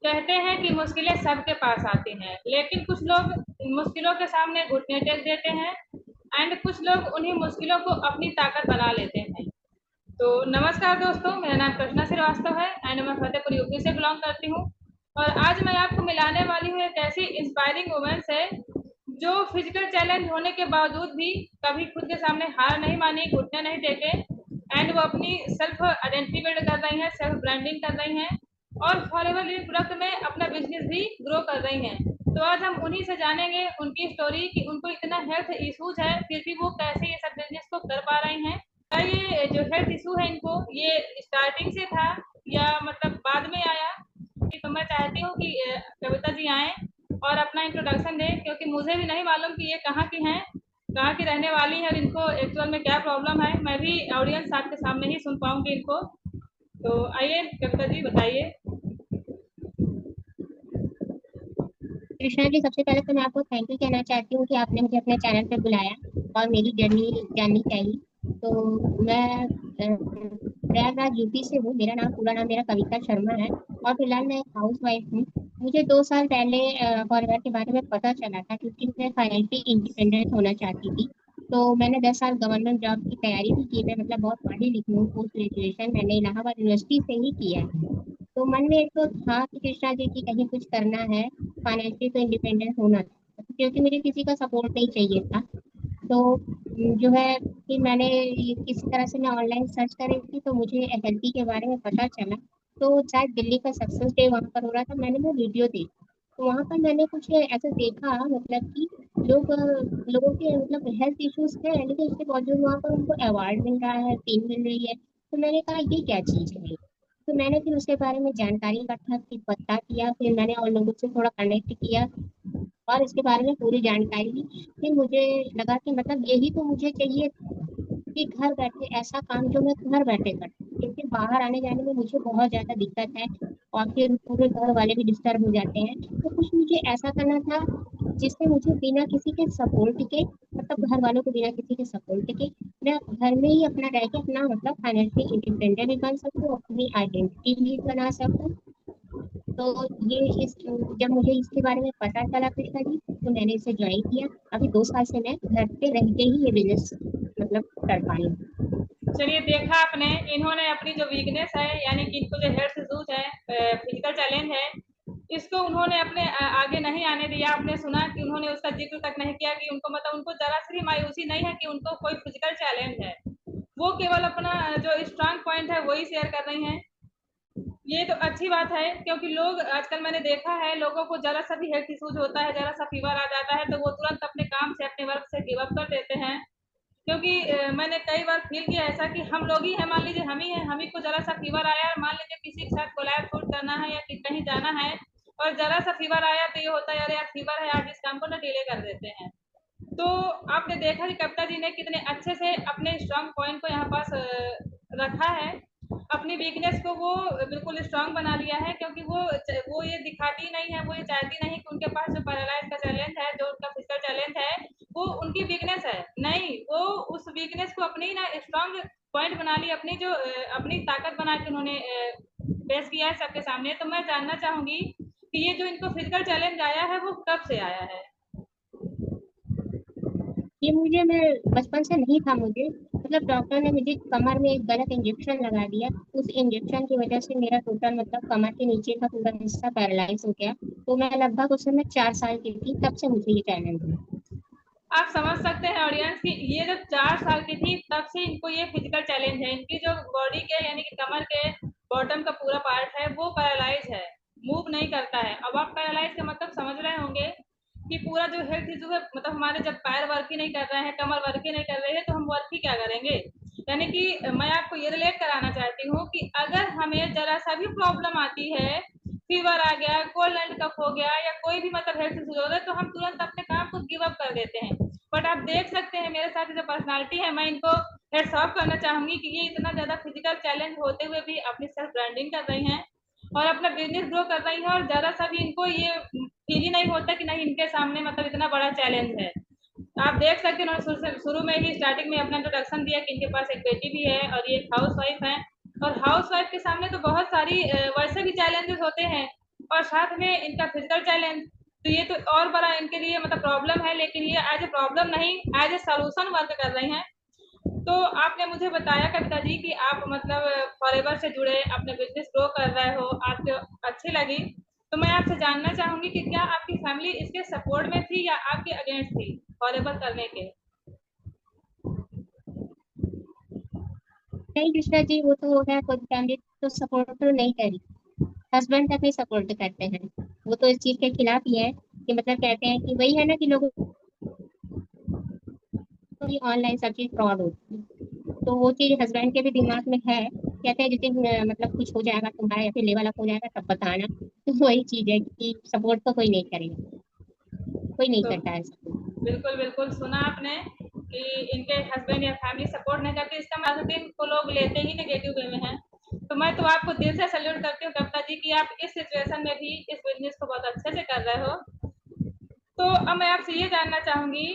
कहते हैं कि मुश्किलें सबके पास आती हैं, लेकिन कुछ लोग मुश्किलों के सामने घुटने टेक देते हैं एंड कुछ लोग उन्हीं मुश्किलों को अपनी ताकत बना लेते हैं। तो नमस्कार दोस्तों, मेरा नाम कृष्णा श्रीवास्तव है एंड मैं फतेहपुर यूपी से बिलोंग करती हूँ। और आज मैं आपको मिलाने वाली हूँ एक ऐसी इंस्पायरिंग वुमेन से जो फिजिकल चैलेंज होने के बावजूद भी कभी खुद के सामने हार नहीं मानी, घुटने नहीं टेके एंड वो अपनी सेल्फ आइडेंटिटी बिल्ड कर रही हैं, सेल्फ ब्रांडिंग कर रही हैं और फॉरएवर लिविंग प्रोडक्ट में अपना बिजनेस भी ग्रो कर रही हैं। तो आज हम उन्हीं से जानेंगे उनकी स्टोरी कि उनको इतना हेल्थ इश्यूज है फिर भी वो कैसे ये सब बिजनेस को कर पा रही हैं। क्या ये जो हेल्थ इशू है इनको ये स्टार्टिंग से था या मतलब बाद में आया? तो मैं चाहती हूँ कि कविता जी आए और अपना इंट्रोडक्शन दें, क्योंकि मुझे भी नहीं मालूम कि ये कहाँ की हैं, कहाँ की रहने वाली है और इनको एक्चुअल में क्या प्रॉब्लम है। मैं भी ऑडियंस आपके सामने ही सुन पाऊंगी इनको। तो आइए कविता जी बताइए। कृष्णा जी, सबसे पहले तो मैं आपको थैंक यू कहना चाहती हूँ कि आपने मुझे अपने चैनल पे बुलाया और मेरी जर्नी जाननी चाहिए। तो मैं प्रयागराज यूपी से हूँ। पूरा नाम मेरा कविता शर्मा है और फिलहाल मैं एक हाउस वाइफ हूँ। मुझे 2 साल पहले फॉरवर्ड के बारे में पता चला था क्योंकि मैं फाइनेंशियली इंडिपेंडेंट होना चाहती थी। तो मैंने 10 साल गवर्नमेंट जॉब की तैयारी भी की। मैं मतलब बहुत पढ़ी लिखी हूँ। पोस्ट ग्रेजुएशन मैंने इलाहाबाद यूनिवर्सिटी से ही किया है। तो मन में एक तो था कि कृष्णा जी की कहीं कुछ करना है, फाइनेंशियली तो इंडिपेंडेंट होना था, क्योंकि मुझे किसी का सपोर्ट नहीं चाहिए था। तो जो है कि मैंने किसी तरह से मैं ऑनलाइन सर्च कर रही थी तो मुझे एसएलपी के बारे में पता चला। तो शायद दिल्ली का सक्सेस डे वहाँ पर हो रहा था, मैंने वो वीडियो देखा। तो वहाँ पर मैंने कुछ ऐसा देखा, मतलब कि लोगों के मतलब हेल्थ इश्यूज है लेकिन उसके बावजूद वहाँ पर उनको अवार्ड मिल रहा है, टीम मिल रही है। तो मैंने कहा ये क्या चीज़ है। तो मैंने फिर उसके बारे में जानकारी इकट्ठा की, पता किया, फिर मैंने और लोगों से थोड़ा कनेक्ट किया और इसके बारे में पूरी जानकारी ली। फिर मुझे लगा कि मतलब यही तो मुझे चाहिए कि घर बैठे ऐसा काम जो मैं घर बैठे कर, क्योंकि बाहर आने जाने में मुझे बहुत ज्यादा दिक्कत है और फिर पूरे घर वाले भी डिस्टर्ब हो जाते हैं। तो कुछ मुझे ऐसा करना था जिससे मुझे बिना किसी के सपोर्ट के, मतलब घर वालों को बिना किसी के सपोर्ट के, मैं घर में ही अपना रह के अपना मतलब फाइनेंशियली इंडिपेंडेंट भी बन सकूँ, अपनी आइडेंटिटी भी बना सकूँ। तो ये इस जब मुझे इसके बारे में पता चला कृष्णा जी, तो मैंने इसे ज्वाइन किया। अभी 2 साल से मैं घर पे रह के ही ये बिजनेस मतलब कर पाई हूँ। चलिए, देखा आपने, इन्होंने अपनी जो वीकनेस है यानी कि इनको जो हेल्थ इश्यूज है, फिजिकल चैलेंज है, इसको उन्होंने अपने आगे नहीं आने दिया। आपने सुना कि उन्होंने उसका जिक्र तक नहीं किया कि उनको मतलब उनको जरा सी भी मायूसी नहीं है कि उनको कोई फिजिकल चैलेंज है। वो केवल अपना जो स्ट्रांग पॉइंट है वही शेयर कर रही हैं। ये तो अच्छी बात है, क्योंकि लोग आजकल मैंने देखा है लोगों को जरा सा भी हेल्थ इश्यूज होता है, जरा सा फीवर आ जाता है तो वो तुरंत अपने काम से अपने वर्क से गिव अप कर देते हैं। क्योंकि मैंने कई बार फील किया ऐसा कि हम लोग ही हैं, मान लीजिए हम ही को जरा सा फीवर आया, मान लीजिए किसी के साथ कोलैब शूट करना है या कहीं जाना है और जरा सा फीवर आया तो ये होता है, अरे यार फीवर है, आज इस काम को ना डिले कर देते हैं। तो आपने देखा कि कविता जी ने कितने अच्छे से अपने स्ट्रांग पॉइंट को यहाँ पास रखा है, अपनी वीकनेस को वो बिल्कुल स्ट्रांग बना लिया है। क्योंकि वो ये दिखाती नहीं है, वो ये चाहती नहीं कि उनके पास जो पैरालाइज का टैलेंट है, जो उनका फिजिकल टैलेंट है, वो उनकी वीकनेस है। नहीं, वो उस वीकनेस को अपनी ना स्ट्रांग पॉइंट बना ली, अपनी जो अपनी ताकत बना के उन्होंने पेश किया है सबके सामने। तो मैं जानना चाहूंगी कि ये जो इनको फिजिकल चैलेंज आया है वो कब से आया है? ये मुझे मैं बचपन से नहीं था। मुझे मतलब डॉक्टर ने मुझे कमर में एक गलत इंजेक्शन लगा दिया। उस इंजेक्शन की वजह से मेरा टोटल मतलब कमर के नीचे का पूरा हिस्सा पैरालाइज हो गया। तो मैं लगभग उस समय 4 साल की थी, तब से मुझे ये टैलेंट है। आप समझ सकते हैं ऑडियंस कि ये जब 4 साल की थी तब से इनको ये फिजिकल चैलेंज है। इनकी जो बॉडी के यानी कि कमर के बॉटम का पूरा पार्ट है वो पैरालाइज है, मूव नहीं करता है। अब आप पैरालाइज का मतलब समझ रहे होंगे कि पूरा जो हेल्थ इशू है, मतलब हमारे जब पैर वर्क ही नहीं कर रहे हैं, कमर वर्क ही नहीं कर रही है, तो हम वर्क ही क्या करेंगे। यानी कि मैं आपको ये रिलेट कराना चाहती हूँ कि अगर हमें जरा सा भी प्रॉब्लम आती है, फीवर आ गया, कोल्ड एंड कफ हो गया या कोई भी मतलब हेल्थ इशू हो गया, तो हम तुरंत अपने काम को गिव अप कर देते हैं। बट आप देख सकते हैं मेरे साथ जो पर्सनालिटी है, मैं इनको हेड्स ऑफ करना चाहूंगी कि ये इतना ज्यादा फिजिकल चैलेंज होते हुए भी अपनी सेल्फ ब्रांडिंग कर रही हैं और अपना बिजनेस ग्रो कर रही हैं, और जरा सा भी इनको ये फील ही नहीं होता कि नहीं इनके सामने मतलब इतना बड़ा चैलेंज है। आप देख सकते हैं उन्होंने शुरू में ही स्टार्टिंग में अपना इंट्रोडक्शन दिया कि इनके पास एक बेटी भी है और ये एक हाउस वाइफ है। और हाउस वाइफ के सामने तो बहुत सारी वैसे भी चैलेंजेस होते हैं, और साथ में इनका फिजिकल चैलेंज, तो ये तो और बड़ा इनके लिए मतलब प्रॉब्लम है, लेकिन ये एज ए प्रॉब्लम नहीं, एज ए सोल्यूशन वर्क कर रही हैं। तो आपने मुझे बताया कविता जी कि आप मतलब फॉरएवर से जुड़े अपने बिजनेस ग्रो कर रहे हो, आपको अच्छी लगी। तो मैं आपसे जानना चाहूंगी कि क्या आपकी फैमिली इसके सपोर्ट में थी या आपके अगेंस्ट थी फॉरएवर करने के? नहीं कृष्णा जी, वो तो है, खुद फैमिली तो सपोर्ट तो नहीं करी। हस्बैंड तक नहीं सपोर्ट करते हैं। वो तो इस चीज के खिलाफ ही है, कि मतलब कहते हैं कि वही है ना कि लोगों को ये ऑनलाइन सब चीज फ्रॉड होती है। तो वो चीज हस्बैंड के भी दिमाग में है। कहते हैं जिस दिन मतलब कुछ हो जाएगा तुम्हारा या फिर लेवल अप हो जाएगा तब बताना। तो वही चीज है कि सपोर्ट तो कोई नहीं करेगा, कोई नहीं तो करता है सपोर्ट। बिल्कुल बिल्कुल सुना आपने कि इनके हस्बैंड या फैमिली सपोर्ट नहीं करती, इसका मतलब इनको लोग लेते ही नेगेटिव वे में हैं। तो मैं तो आपको दिल से सैल्यूट करती हूँ कविता जी कि आप इस सिचुएशन में भी इस बिजनेस को बहुत अच्छे से कर रहे हो। तो अब मैं आपसे ये जानना चाहूंगी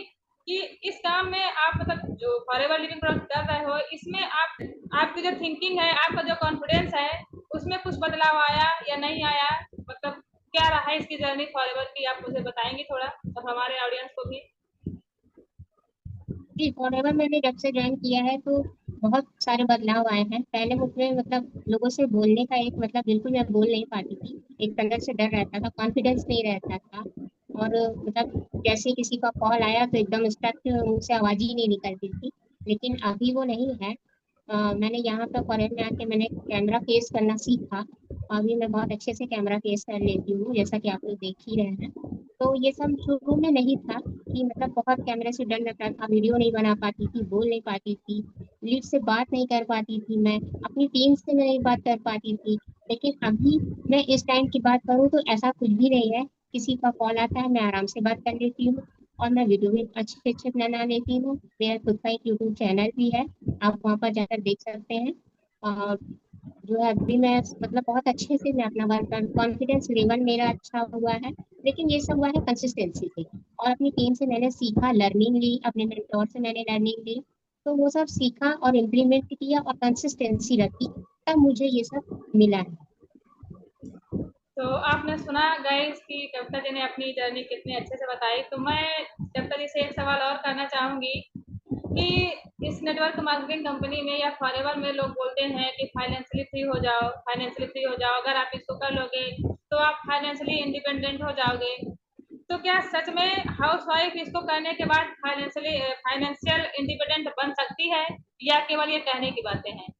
कि इस काम में आप मतलब जो फॉरएवर लिविंग प्रोडक्ट कर रहे हो, इसमें आप आपकी जो थिंकिंग है, आपका जो कॉन्फिडेंस है, उसमें कुछ बदलाव आया या नहीं आया? मतलब क्या रहा है इसकी जर्नी फॉरएवर की, आप मुझे बताएंगे थोड़ा और हमारे ऑडियंस को भी? जी, फॉरएवर मैंने जब से ज्वाइन किया है तो बहुत सारे बदलाव आए हैं। पहले मुझे मतलब लोगों से बोलने का एक मतलब बिल्कुल मैं बोल नहीं पाती थी। एक अंदर से डर रहता था, कॉन्फिडेंस नहीं रहता था। और मतलब जैसे किसी का कॉल आया तो एकदम स्टक, मुंह से आवाज ही नहीं निकलती थी। लेकिन अभी वो नहीं है। मैंने यहाँ पर फॉरेन में आके मैंने कैमरा फेस करना सीखा। अभी मैं बहुत अच्छे से कैमरा फेस कर लेती हूँ, जैसा कि आप लोग देख ही रहे हैं। तो ये सब शुरू में नहीं था, कि मतलब बहुत कैमरे से डर लगता था, वीडियो नहीं बना पाती थी, बोल नहीं पाती थी, लीड से बात नहीं कर पाती थी, मैं अपनी टीम से नहीं बात कर पाती थी। लेकिन अभी मैं इस टाइम की बात करूँ तो ऐसा कुछ भी नहीं है। किसी का कॉल आता है मैं आराम से बात कर लेती हूँ, और मैं वीडियो भी अच्छे अच्छे बना लेती हूँ। मेरा खुद का एक यूट्यूब चैनल भी है, आप वहाँ पर जाकर देख सकते हैं। और जो है अभी मैं मतलब बहुत अच्छे से मैं अपना वर्क कर, कॉन्फिडेंस लेवल मेरा अच्छा हुआ है। लेकिन ये सब हुआ है कंसिस्टेंसी से, और अपनी टीम से मैंने सीखा, लर्निंग ली, अपने मेंटोर से मैंने लर्निंग ली। तो वो सब सीखा और इम्प्लीमेंट किया और कंसिस्टेंसी रखी, तब मुझे ये सब मिला है। तो आपने सुना गाइस कि कविता जी ने अपनी जर्नी कितनी अच्छे से बताई। तो मैं कविता जी से एक सवाल और करना चाहूंगी कि इस नेटवर्क मार्केटिंग कंपनी में या फॉरएवर में लोग बोलते हैं कि फाइनेंशियली फ्री हो जाओ, फाइनेंशियली फ्री हो जाओ, अगर आप इसको कर लोगे तो आप फाइनेंशियली इंडिपेंडेंट हो जाओगे। तो क्या सच में हाउस वाइफ इसको करने के बाद फाइनेंशियली फाइनेंशियल इंडिपेंडेंट बन सकती है, या केवल ये कहने की बातें हैं?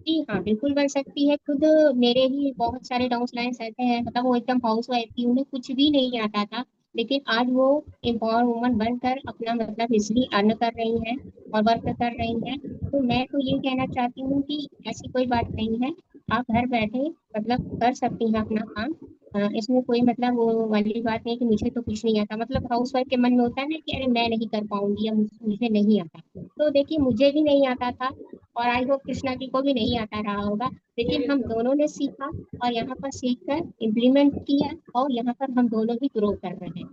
जी हाँ, बिल्कुल बन सकती है। खुद मेरे ही बहुत सारे डाउन लाइन्स ऐसे हैं, मतलब वो एकदम हाउस वाइफ थी, उन्हें कुछ भी नहीं आता था। लेकिन आज वो एम्पावर वुमन बनकर अपना मतलब इजली अर्न कर रही हैं और वर्क कर रही हैं। तो मैं तो ये कहना चाहती हूँ कि ऐसी कोई बात नहीं है। आप घर बैठे मतलब कर सकती हैं अपना काम। इसमें कोई मतलब वो वाली बात नहीं कि मुझे तो कुछ नहीं आता। मतलब हाउस वाइफ के मन में होता है ना कि अरे मैं नहीं कर पाऊंगी या मुझे नहीं आता। तो देखिए, मुझे भी नहीं आता था, और आई होप कृष्णा जी को भी नहीं आता रहा होगा। जी लेकिन हम बिल्कुल। दोनों ने सीखा, और यहाँ पर सीख कर इम्प्लीमेंट किया, और यहाँ पर हम दोनों भी ग्रो कर रहे हैं।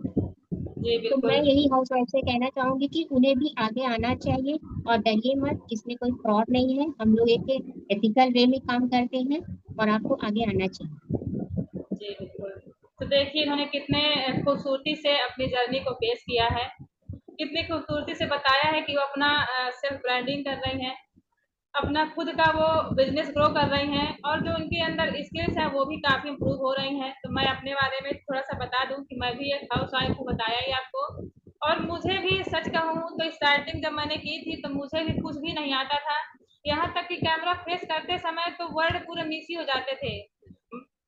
जी तो मैं बिल्कुल। यही हाउस वाइफ से कहना चाहूंगी कि उन्हें भी आगे आना चाहिए। और डरिए मत, इसमें कोई फ्रॉड नहीं है, हम लोग एक एथिकल वे में काम करते हैं, और आपको आगे आना चाहिए। जी बिल्कुल। तो देखिए इन्होंने कितने खूबसूरती से अपनी जर्नी को पेश किया है, कितनी खूबसूरती से बताया है कि वो अपना सेल्फ ब्रांडिंग कर रही हैं, अपना खुद का वो बिजनेस ग्रो कर रही हैं, और जो उनके अंदर स्किल्स हैं वो भी काफ़ी इम्प्रूव हो रही हैं। तो मैं अपने बारे में थोड़ा सा बता दूं कि मैं भी एक हाउस वाइफ हूँ, बताया ही आपको। और मुझे भी सच कहूँ तो स्टार्टिंग जब मैंने की थी तो मुझे भी कुछ भी नहीं आता था। यहाँ तक कि कैमरा फेस करते समय तो वर्ड पूरे मिस ही हो जाते थे।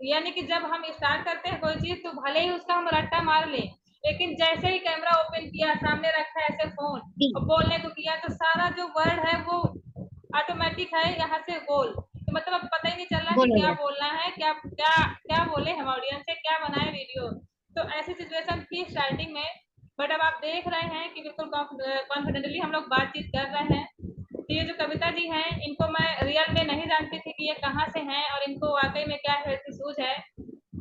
यानी कि जब हम स्टार्ट करते हैं कोई चीज़ तो भले ही उसका हम रट्टा मार लें, लेकिन जैसे ही कैमरा ओपन किया, सामने रखा ऐसे फ़ोन जी, और बोलने को किया, तो सारा जो वर्ड है वो ऑटोमेटिक है यहाँ से गोल। तो मतलब अब पता ही नहीं चल रहा कि बोलो क्या ना। बोलना है, क्या क्या क्या बोले हम ऑडियंस से, क्या बनाए वीडियो। तो ऐसी सिचुएशन थी स्टार्टिंग में। बट अब आप देख रहे हैं कि बिल्कुल कॉन्फिडेंटली हम लोग बातचीत कर रहे हैं। तो ये जो कविता जी हैं, इनको मैं रियल में नहीं जानती थी कि ये कहाँ से हैं और इनको वाकई में क्या हेल्थ इशूज है।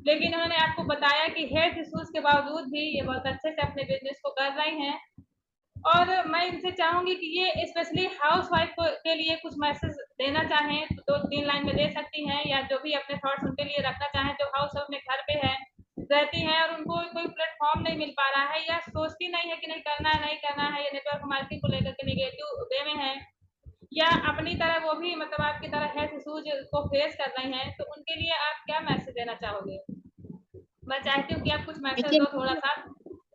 लेकिन उन्होंने आपको बताया कि हेल्थ इश्यूज के बावजूद भी ये बहुत अच्छे से अपने बिजनेस को कर रही हैं। और मैं इनसे चाहूंगी कि ये स्पेशली हाउस वाइफ के लिए कुछ मैसेज देना चाहें तो 2-3 लाइन में दे सकती हैं, या जो भी अपने थॉट्स उनके लिए रखना चाहें जो हाउस अपने घर पे है रहती हैं और उनको कोई प्लेटफॉर्म नहीं मिल पा रहा है, या सोचती नहीं है कि नहीं करना है नहीं करना है, या नेटवर्क मार्केटिंग को लेकर के निगेटिव वे में है, या अपनी तरह वो भी मतलब आपकी तरह हेल्थ इश्यूज को फेस कर रही हैं, तो उनके लिए आप क्या मैसेज देना चाहोगे? मैं चाहती हूँ कि आप कुछ मैसेज देखिए, दो थोड़ा सा।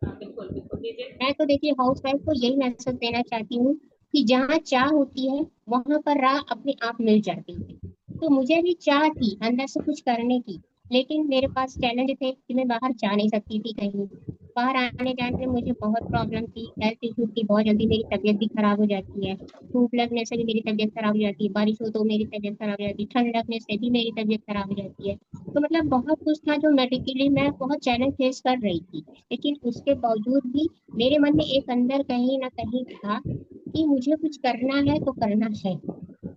हाँ, बिल्कुल बिल्कुल दीजिए। मैं तो देखिए हाउस वाइफ को यही मैसेज देना चाहती हूँ कि जहाँ चाह होती है वहां पर राह अपने आप मिल जाती है। तो मुझे भी चाह थी अंदर से कुछ करने की, लेकिन मेरे पास चैलेंज थे कि मैं बाहर जा नहीं सकती थी कहीं। बाहर आने जाने में मुझे बहुत प्रॉब्लम थी, हेल्थ इशू थी, बहुत जल्दी मेरी तबीयत भी खराब हो जाती है। धूप लगने से भी मेरी तबीयत खराब हो जाती है, बारिश हो तो मेरी तबीयत खराब हो जाती है, ठंड लगने से भी मेरी तबीयत खराब हो जाती है। तो मतलब बहुत कुछ था जो मेडिकली मैं बहुत चैलेंज फेस कर रही थी। लेकिन उसके बावजूद भी मेरे मन में एक अंदर कहीं ना कहीं था कि मुझे कुछ करना है तो करना है।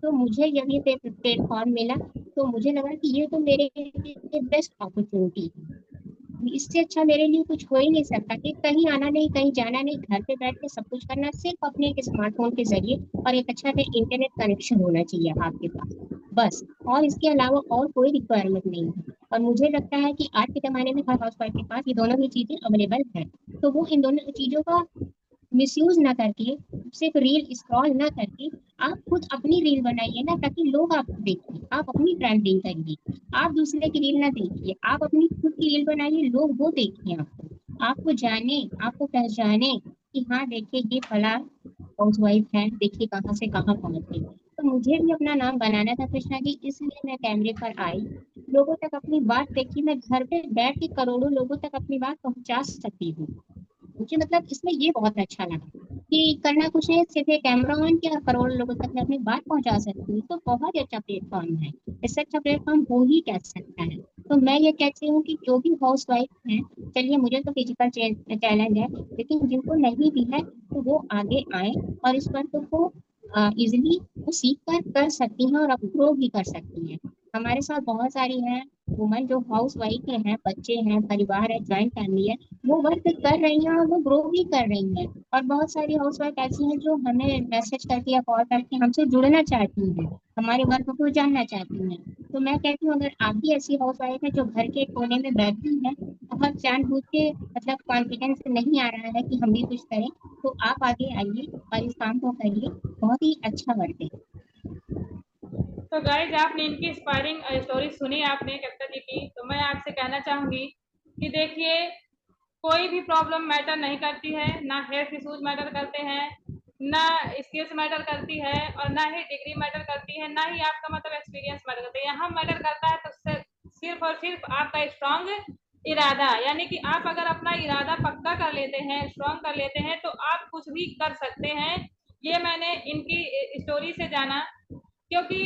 तो मुझे जब ये प्लेटफॉर्म मिला तो मुझे लगा कि ये तो मेरे लिए बेस्ट अपॉर्चुनिटी है। इससे अच्छा मेरे लिए कुछ हो ही नहीं सकता कि कहीं आना नहीं, कहीं जाना नहीं, घर पे बैठ के सब कुछ करना, सिर्फ अपने एक स्मार्टफोन के जरिए। और एक अच्छा से इंटरनेट कनेक्शन होना चाहिए आपके पास, बस। और इसके अलावा और कोई रिक्वायरमेंट नहीं है। और मुझे लगता है कि आज के जमाने में हर हाउस वाइफ के पास ये दोनों ही चीजें अवेलेबल है। तो वो इन दोनों चीजों का मिसयूज ना करके, सिर्फ रील स्क्रॉल ना करके, आप खुद अपनी रील बनाइए ना, ताकि लोग आपको देखिए। आप अपनी ब्रांडिंग करिए, आप दूसरे की रील ना देखिए, आप अपनी खुद की रील बनाइए, लोग वो देखिए आपको, आपको जाने, आपको पहचाने कि हाँ देखिए ये फला हाउस वाइफ है, देखिए कहाँ से कहाँ पहुंच गई। तो मुझे भी अपना नाम बनाना था कृष्णा जी, इसलिए मैं कैमरे पर आई। लोगों तक अपनी बात देखी, मैं घर पे बैठ के करोड़ों लोगों तक अपनी बात पहुंचा सकती हूँ। मुझे मतलब इसमें ये बहुत अच्छा लगा कि करना कुछ नहीं, सिर्फ एक कैमरा ऑन किया, करोड़ लोगों तक मैं अपनी बात पहुंचा सकती हूँ। तो बहुत ही अच्छा प्लेटफॉर्म है, इससे अच्छा प्लेटफॉर्म हो ही क्या सकता है। तो मैं ये कहती हूँ कि जो भी हाउस वाइफ है, चलिए मुझे तो फिजिकल चैलेंज है, लेकिन जिनको नहीं भी है तो वो आगे आए और इस पर तो वो इजिली वो सीख कर सकती हैं और ग्रो भी कर सकती हैं। हमारे साथ बहुत सारी हैं वुमन जो हाउस वाइफ हैं, बच्चे हैं, परिवार है, ज्वाइंट फैमिली है, वो वर्क कर रही हैं और वो ग्रो भी कर रही हैं। और बहुत सारी हाउस वाइफ ऐसी हैं जो हमें मैसेज करके या कॉल करके हमसे जुड़ना चाहती हैं, हमारे वर्क को जानना चाहती हैं। तो मैं कहती हूँ अगर आप भी ऐसी हाउस वाइफ है जो घर के कोने में बैठी है, बहुत जानबूझ के मतलब कॉन्फिडेंस नहीं आ रहा है कि हम भी कुछ करें, तो आप आगे आइए और इस काम को करिए। बहुत ही अच्छा वर्क है। तो गाइज आपने इनकी इंस्पायरिंग स्टोरी सुनी आपने कविता जी की, तो मैं आपसे कहना चाहूंगी कि देखिए कोई भी प्रॉब्लम मैटर नहीं करती है, ना हेल्थ इश्यूज मैटर करते हैं, ना स्किल्स मैटर करती है, और ना ही डिग्री मैटर करती है, ना ही आपका मतलब एक्सपीरियंस मैटर करता है। यहाँ मैटर करता है तो सिर्फ और सिर्फ आपका स्ट्रांग इरादा, यानी कि आप अगर अपना इरादा पक्का कर लेते हैं, स्ट्रांग कर लेते हैं, तो आप कुछ भी कर सकते हैं। ये मैंने इनकी स्टोरी से जाना, क्योंकि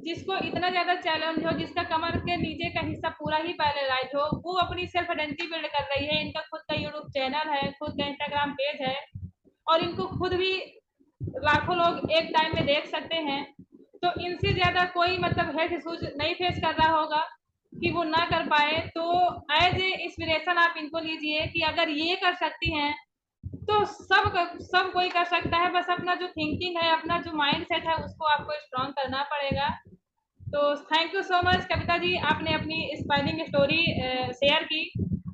जिसको इतना ज्यादा चैलेंज हो, जिसका कमर के नीचे का हिस्सा पूरा ही पैरालाइज हो, वो अपनी सेल्फ आइडेंटिटी बिल्ड कर रही है। इनका खुद का यूट्यूब चैनल है, खुद का इंस्टाग्राम पेज है, और इनको खुद भी लाखों लोग एक टाइम में देख सकते हैं। तो इनसे ज्यादा कोई मतलब हेल्थ इश्यूज नहीं फेस कर रहा होगा कि वो ना कर पाए। तो एज ए इंस्पिरेशन आप इनको लीजिए कि अगर ये कर सकती हैं तो सब कोई कर सकता है। बस अपना जो थिंकिंग है, अपना जो माइंड सेट है, उसको आपको स्ट्रॉन्ग करना पड़ेगा। तो thank you so much Kavita ji, आपने अपनी इंस्पायरिंग स्टोरी शेयर की।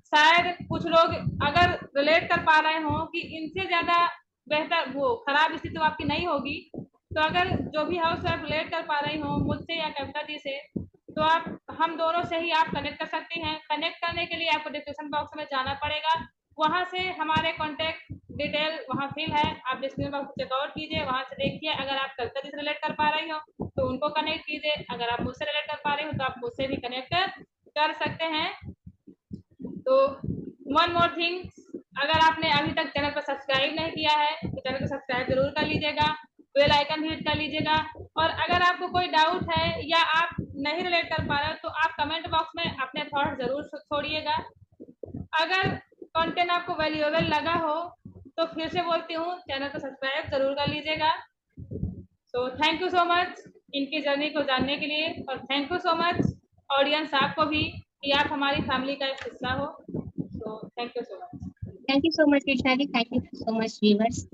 शायद कुछ लोग अगर रिलेट कर पा रहे हों कि इनसे ज़्यादा बेहतर वो खराब स्थिति तो आपकी नहीं होगी, तो अगर जो भी हाउस वाइफ रिलेट कर पा रही हों मुझसे या कविता जी से, तो आप हम दोनों से ही आप कनेक्ट कर सकती हैं। कनेक्ट करने के लिए आपको डिस्क्रिप्शन बॉक्स में जाना पड़ेगा, वहाँ से हमारे कॉन्टैक्ट डिटेल वहाँ फिल है, आप डिस्क्रिप्शन बॉक्स चेकआउट कीजिए, वहाँ से देखिए। अगर आप कविता जी से रिलेट कर पा रही हो तो उनको कनेक्ट कीजिए, अगर आप मुझसे रिलेट कर पा रहे हो तो आप मुझसे भी कनेक्ट कर सकते हैं। तो वन मोर थिंग, अगर आपने अभी तक चैनल को सब्सक्राइब नहीं किया है तो चैनल को सब्सक्राइब जरूर कर लीजिएगा, बेल आइकन भी हिट कर लीजिएगा। और अगर आपको कोई डाउट है या आप नहीं रिलेट कर पा रहे हो तो आप कमेंट बॉक्स में अपने थॉट जरूर छोड़िएगा। अगर कंटेंट आपको वैल्यूएबल लगा हो तो फिर से बोलती हूँ, चैनल को सब्सक्राइब जरूर कर लीजिएगा। सो थैंक यू सो मच इनकी जर्नी को जानने के लिए, और thank you so much audience आपको भी कि आप हमारी फैमिली का एक हिस्सा हो। So thank you so much. Thank you so much Krishna ji, thank you so much viewers.